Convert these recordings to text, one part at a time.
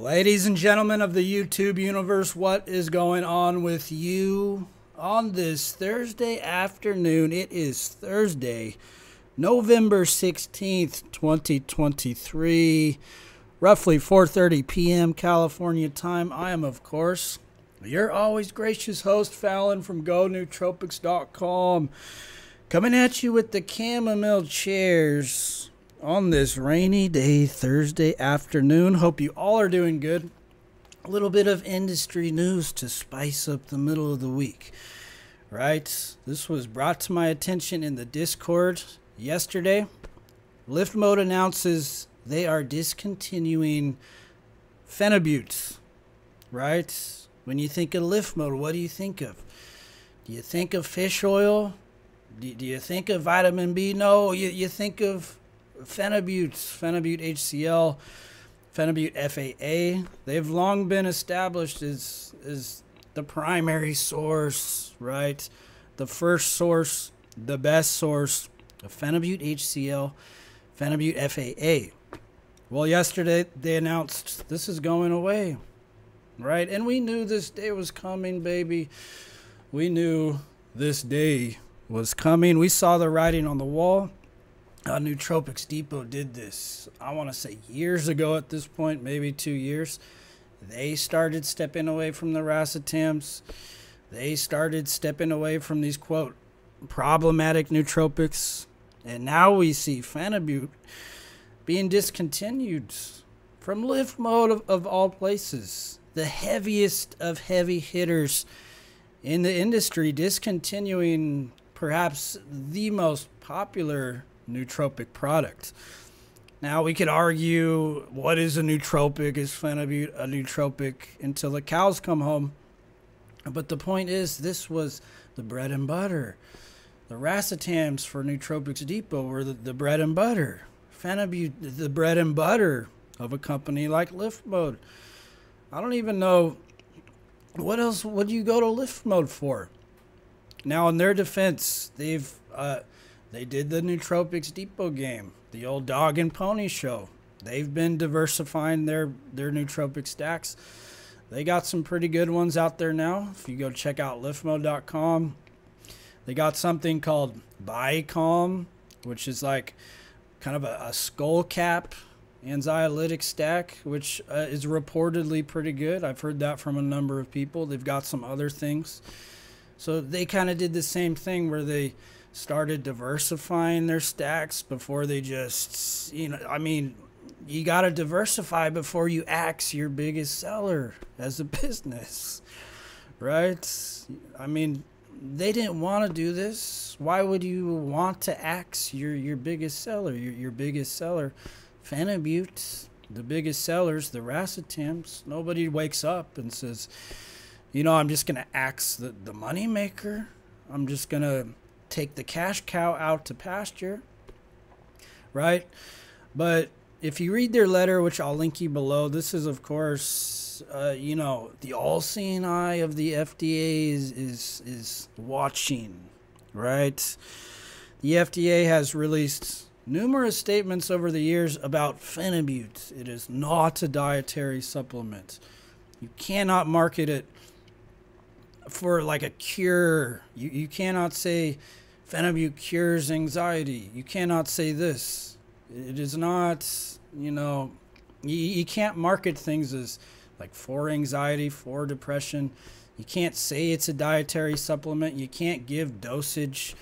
Ladies and gentlemen of the YouTube universe, what is going on with you on this Thursday afternoon? It is Thursday, November 16th, 2023, roughly 4:30 p.m. California time. I am, of course, your always gracious host, Fallon from GoNootropics.com, coming at you with the chamomile chairs on this rainy day Thursday afternoon. Hope you all are doing good. A little bit of industry news to spice up the middle of the week, right? This was brought to my attention in the Discord yesterday. Lift Mode announces they are discontinuing Phenibut, right? When you think of Lift Mode, what do you think of? Do you think of fish oil? Do you think of vitamin B? No, you think of Phenibut HCl, Phenibut FAA. They've long been established as the primary source, right? The first source, the best source of Phenibut HCl, Phenibut FAA. Well, yesterday they announced this is going away, right? And we knew this day was coming, baby. We knew this day was coming. We saw the writing on the wall. Nootropics Depot did this, I want to say years ago at this point, maybe 2 years. They started stepping away from the racetams. They started stepping away from these, quote, problematic nootropics. And now we see Phenibut being discontinued from Lift Mode of all places. The heaviest of heavy hitters in the industry, discontinuing perhaps the most popular nootropic product. Now we could argue, what is a nootropic? Is Phenibut a nootropic until the cows come home? But the point is, this was the bread and butter. The racetams for Nootropics Depot were the bread and butter. Phenibut, the bread and butter of a company like Lift Mode. I don't even know what else would you go to Lift Mode for. Now, in their defense, they did the Nootropics Depot game, the old dog and pony show. They've been diversifying their nootropic stacks. They got some pretty good ones out there now. If you go check out liftmode.com, they got something called Bicalm, which is like kind of a skull cap anxiolytic stack, which is reportedly pretty good. I've heard that from a number of people. They've got some other things. So they kind of did the same thing where they started diversifying their stacks before they just, I mean, you got to diversify before you axe your biggest seller as a business, right? I mean, they didn't want to do this. Why would you want to axe your biggest seller? Your biggest seller, Phenibut, the biggest sellers, the racetams. Nobody wakes up and says, I'm just going to axe the money maker. I'm just going to take the cash cow out to pasture, right? But if you read their letter, which I'll link you below, this is, of course, the all-seeing eye of the FDA is watching, right? The FDA has released numerous statements over the years about Phenibut. It is not a dietary supplement. You cannot market it for like a cure. You cannot say Phenibut cures anxiety. You cannot say this. It is not, you can't market things as like for anxiety, for depression. You can't say it's a dietary supplement. You can't give dosage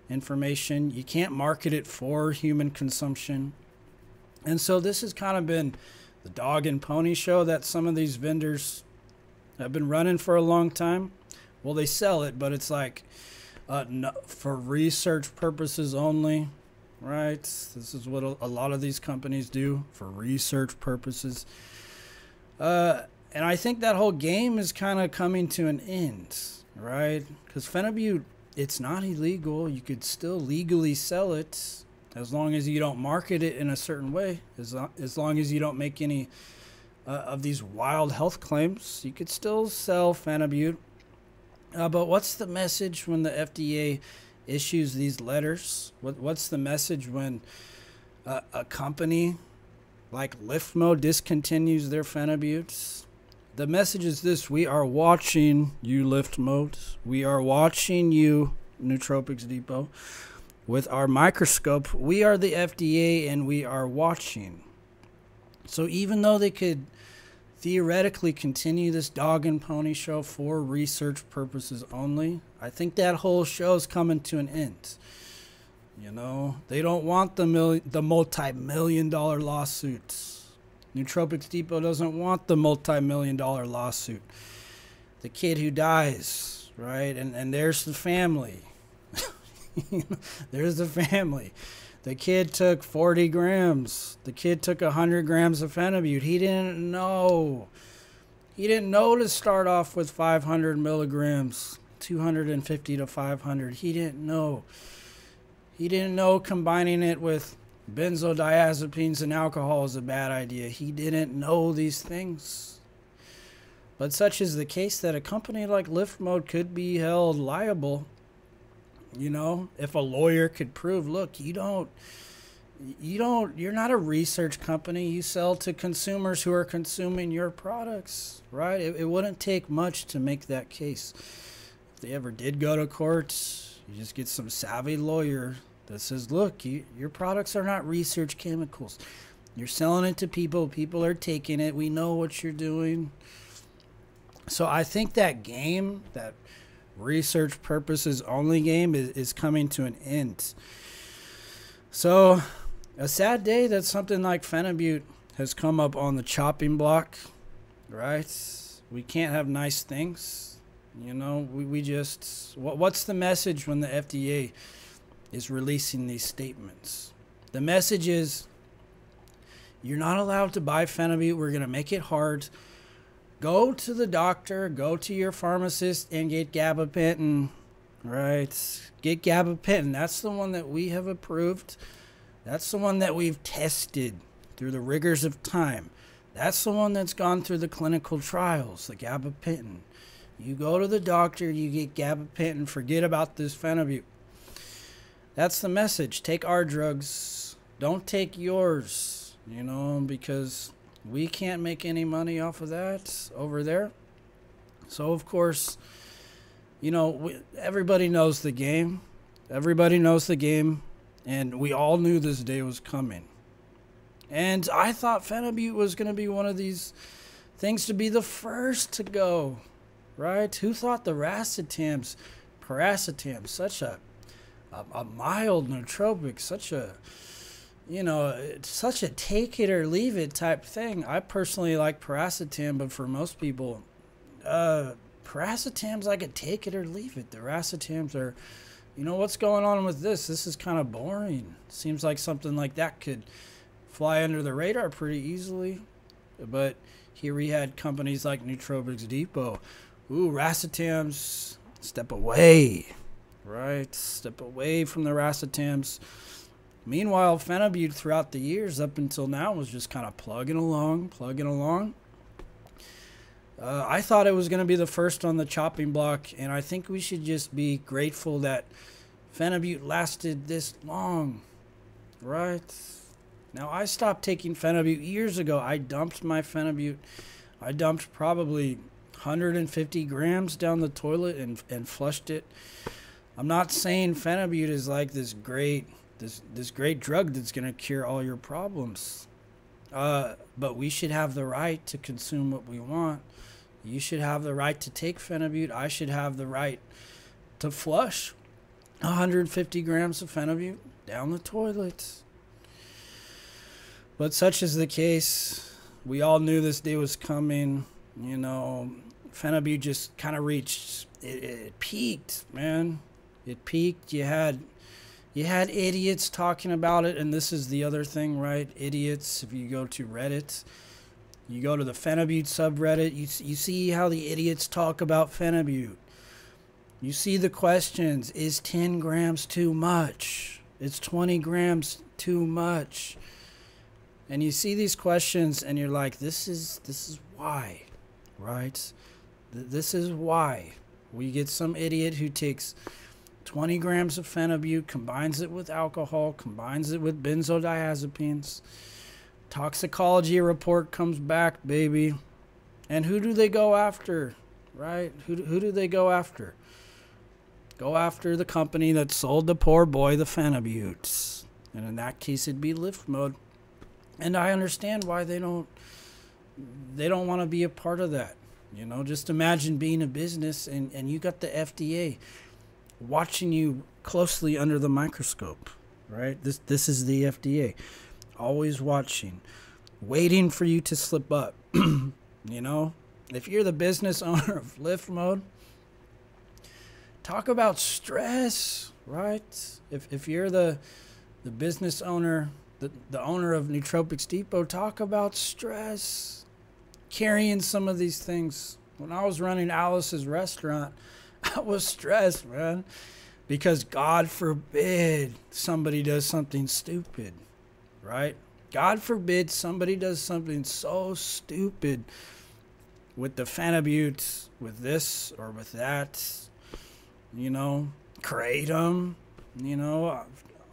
information. You can't market it for human consumption. And so this has kind of been the dog and pony show that some of these vendors have been running for a long time. Well, they sell it, but it's like, no, for research purposes only, right? This is what a lot of these companies do, for research purposes. And I think that whole game is kind of coming to an end, right? Because Phenibut, it's not illegal. You could still legally sell it as long as you don't market it in a certain way. As long as you don't make any of these wild health claims, you could still sell Phenibut. But what's the message when the FDA issues these letters? What's the message when a company like Mode discontinues their Phenibut. The message is this: we are watching you, Mode. We are watching you, Nootropics Depot. With our microscope, we are the FDA and we are watching. So even though they could theoretically continue this dog and pony show for research purposes only, I think that whole show is coming to an end. You know, they don't want the multi-million-dollar lawsuits. Nootropics Depot doesn't want the multi-million-dollar lawsuit. The kid who dies, right? And there's the family. There's the family. The kid took 40 grams. The kid took 100 grams of Phenibut. He didn't know. He didn't know to start off with 500 milligrams, 250 to 500. He didn't know. He didn't know combining it with benzodiazepines and alcohol is a bad idea. He didn't know these things. But such is the case that a company like Mode could be held liable. You know, if a lawyer could prove, look, you're not a research company. You sell to consumers who are consuming your products, right? It wouldn't take much to make that case. If they ever did go to court, you just get some savvy lawyer that says, look, your products are not research chemicals. You're selling it to people. People are taking it. We know what you're doing. So I think that game, that research purposes only game, is coming to an end. So a sad day that something like Phenibut has come up on the chopping block, right? We can't have nice things. You know, we just, what's the message when the FDA is releasing these statements? The message is, you're not allowed to buy Phenibut. We're going to make it hard. Go to the doctor, go to your pharmacist and get gabapentin, right? Get gabapentin. That's the one that we have approved. That's the one that we've tested through the rigors of time. That's the one that's gone through the clinical trials, the gabapentin. You go to the doctor, you get gabapentin, forget about this Phenibut. That's the message. Take our drugs. Don't take yours, you know, because we can't make any money off of that over there. So, of course, you know, everybody knows the game. Everybody knows the game. And we all knew this day was coming. And I thought Phenibut was going to be one of these things to be the first to go, right? Who thought the racetams, paracetam, such a mild nootropic, such a, you know, it's such a take it or leave it type thing. I personally like paracetam, but for most people, paracetam's like a take it or leave it. The racetams are, you know, what's going on with this? This is kind of boring. Seems like something like that could fly under the radar pretty easily. But here we had companies like Nootropics Depot. Ooh, racetams, step away, right? Step away from the racetams. Meanwhile, Phenibut throughout the years up until now was just kind of plugging along. I thought it was going to be the first on the chopping block, and I think we should just be grateful that Phenibut lasted this long, right? Now, I stopped taking Phenibut years ago. I dumped my Phenibut. I dumped probably 150 grams down the toilet and flushed it. I'm not saying Phenibut is like this great drug that's going to cure all your problems. But we should have the right to consume what we want. You should have the right to take Phenibut. I should have the right to flush 150 grams of Phenibut down the toilet. But such is the case. We all knew this day was coming. You know, Phenibut just kind of reached, it peaked, man. It peaked. You had idiots talking about it, and this is the other thing, right? Idiots, if you go to Reddit, you go to the Phenibut subreddit, you see how the idiots talk about Phenibut. You see the questions, is 10 grams too much? Is 20 grams too much? And you see these questions, and you're like, this is why, right? This is why. We get some idiot who takes 20 grams of Phenibut, combines it with alcohol, combines it with benzodiazepines, Toxicology report comes back, baby. And who do they go after, right? Who do they go after? Go after the company that sold the poor boy the Phenibut. And in that case, it'd be Lift Mode. And I understand why they don't want to be a part of that. You know, just imagine being a business and you got the FDA watching you closely under the microscope, right? This is the FDA. Always watching, waiting for you to slip up. You know, if you're the business owner of Lift Mode, talk about stress, right? If you're the business owner, the owner of Nootropics Depot, talk about stress. Carrying some of these things. When I was running Alice's restaurant, I was stressed, man, because God forbid somebody does something stupid, right? God forbid somebody does something so stupid with the Phenibut, with this or with that, you know, Kratom, you know.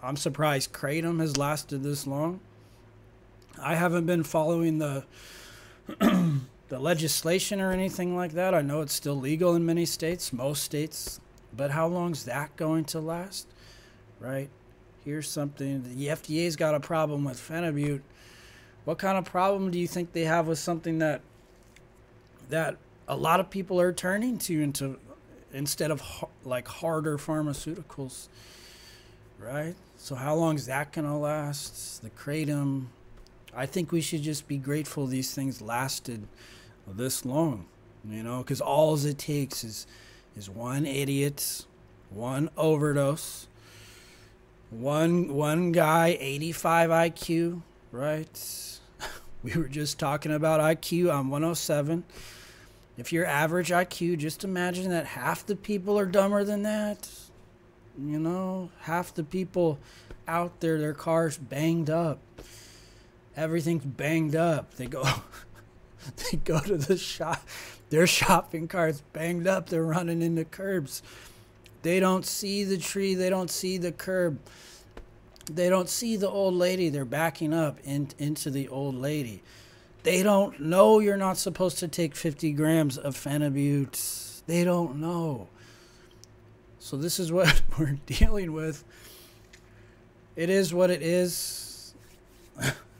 I'm surprised Kratom has lasted this long. I haven't been following the legislation or anything like that. I know it's still legal in many states, most states, but how long's that going to last, right? Here's something. The FDA's got a problem with Phenibut. What kind of problem do you think they have with something that a lot of people are turning to instead of like harder pharmaceuticals, right? So how long is that going to last? The Kratom. I think we should just be grateful these things lasted this long, you know, because all it takes is one idiot, one overdose, one guy, 85 IQ, right? We were just talking about IQ. I'm 107. If you're average IQ, just imagine that half the people are dumber than that. You know, half the people out there, their cars banged up. Everything's banged up. They go to the shop. Their shopping cart's banged up. They're running into curbs. They don't see the tree. They don't see the curb. They don't see the old lady. They're backing up into the old lady. They don't know you're not supposed to take 50 grams of Phenibut. They don't know. So this is what we're dealing with. It is what it is.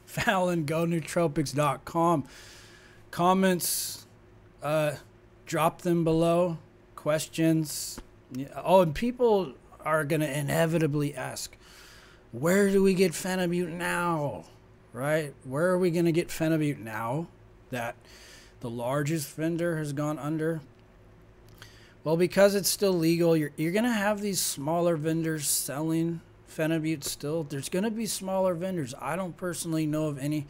Fallon, go nootropics.com. Comments, drop them below. Questions. Oh, and people are going to inevitably ask, where do we get Phenibut now? Right? Where are we going to get Phenibut now that the largest vendor has gone under? Well, because it's still legal, you're going to have these smaller vendors selling Phenibut still. There's going to be smaller vendors. I don't personally know of any.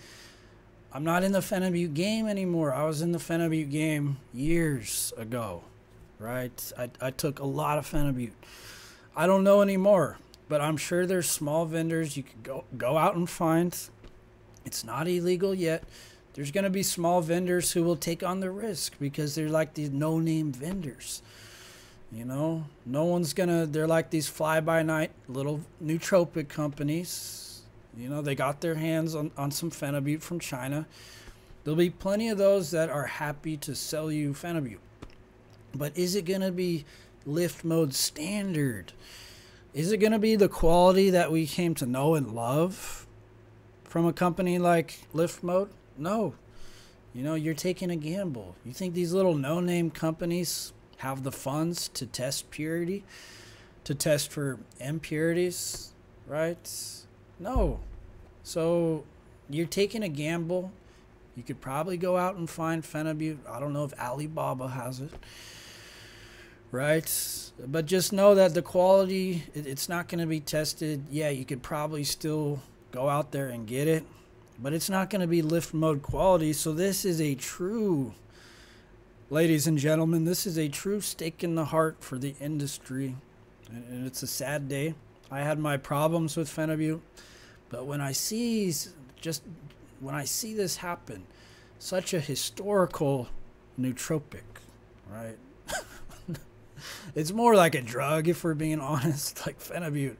I'm not in the Phenibut game anymore. I was in the Phenibut game years ago, right? I took a lot of Phenibut. I don't know anymore, but I'm sure there's small vendors you could go out and find. It's not illegal yet. There's going to be small vendors who will take on the risk because they're like these no-name vendors. You know, no one's gonna, they're like these fly-by-night little nootropic companies. You know, they got their hands on some Phenibut from China. There'll be plenty of those that are happy to sell you Phenibut. But is it gonna be Lift Mode standard? Is it gonna be the quality that we came to know and love from a company like Lift Mode? No. You know, you're taking a gamble. You think these little no-name companies have the funds to test purity, to test for impurities, right? No. So you're taking a gamble. You could probably go out and find Phenibut. I don't know if Alibaba has it, right? But just know that the quality, it's not going to be tested. Yeah, you could probably still go out there and get it, but it's not going to be Lift Mode quality. So this is a true, ladies and gentlemen, this is a true stake in the heart for the industry, and it's a sad day. I had my problems with Phenibut, but when I see this happen, such a historical nootropic, right? It's more like a drug, if we're being honest, like Phenibut.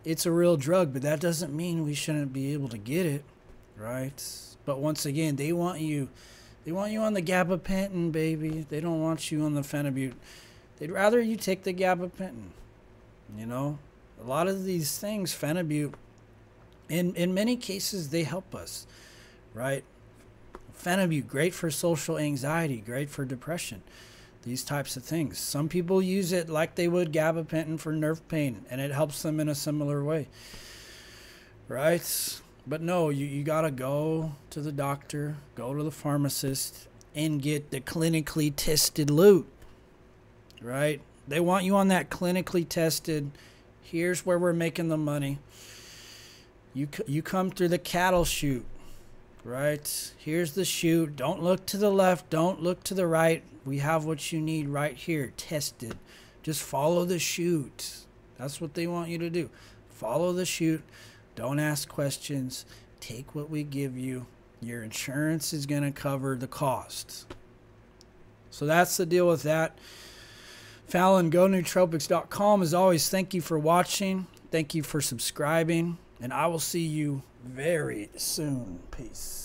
It's a real drug, but that doesn't mean we shouldn't be able to get it. right? But once again, they want you on the gabapentin, baby. They don't want you on the Phenibut. They'd rather you take the gabapentin. You know, a lot of these things, Phenibut, in many cases, they help us, right? Phenibut, great for social anxiety, great for depression, these types of things. Some people use it like they would gabapentin for nerve pain, and it helps them in a similar way, right? But no, you got to go to the doctor, go to the pharmacist, and get the clinically tested loot, right? They want you on that clinically tested. Here's where we're making the money. You come through the cattle chute, right? Here's the chute. Don't look to the left. Don't look to the right. We have what you need right here, tested. Just follow the chute. That's what they want you to do. Follow the chute. Don't ask questions. Take what we give you. Your insurance is going to cover the costs. So that's the deal with that. Fallon, GoNootropics.com. As always, thank you for watching. Thank you for subscribing. And I will see you very soon. Peace.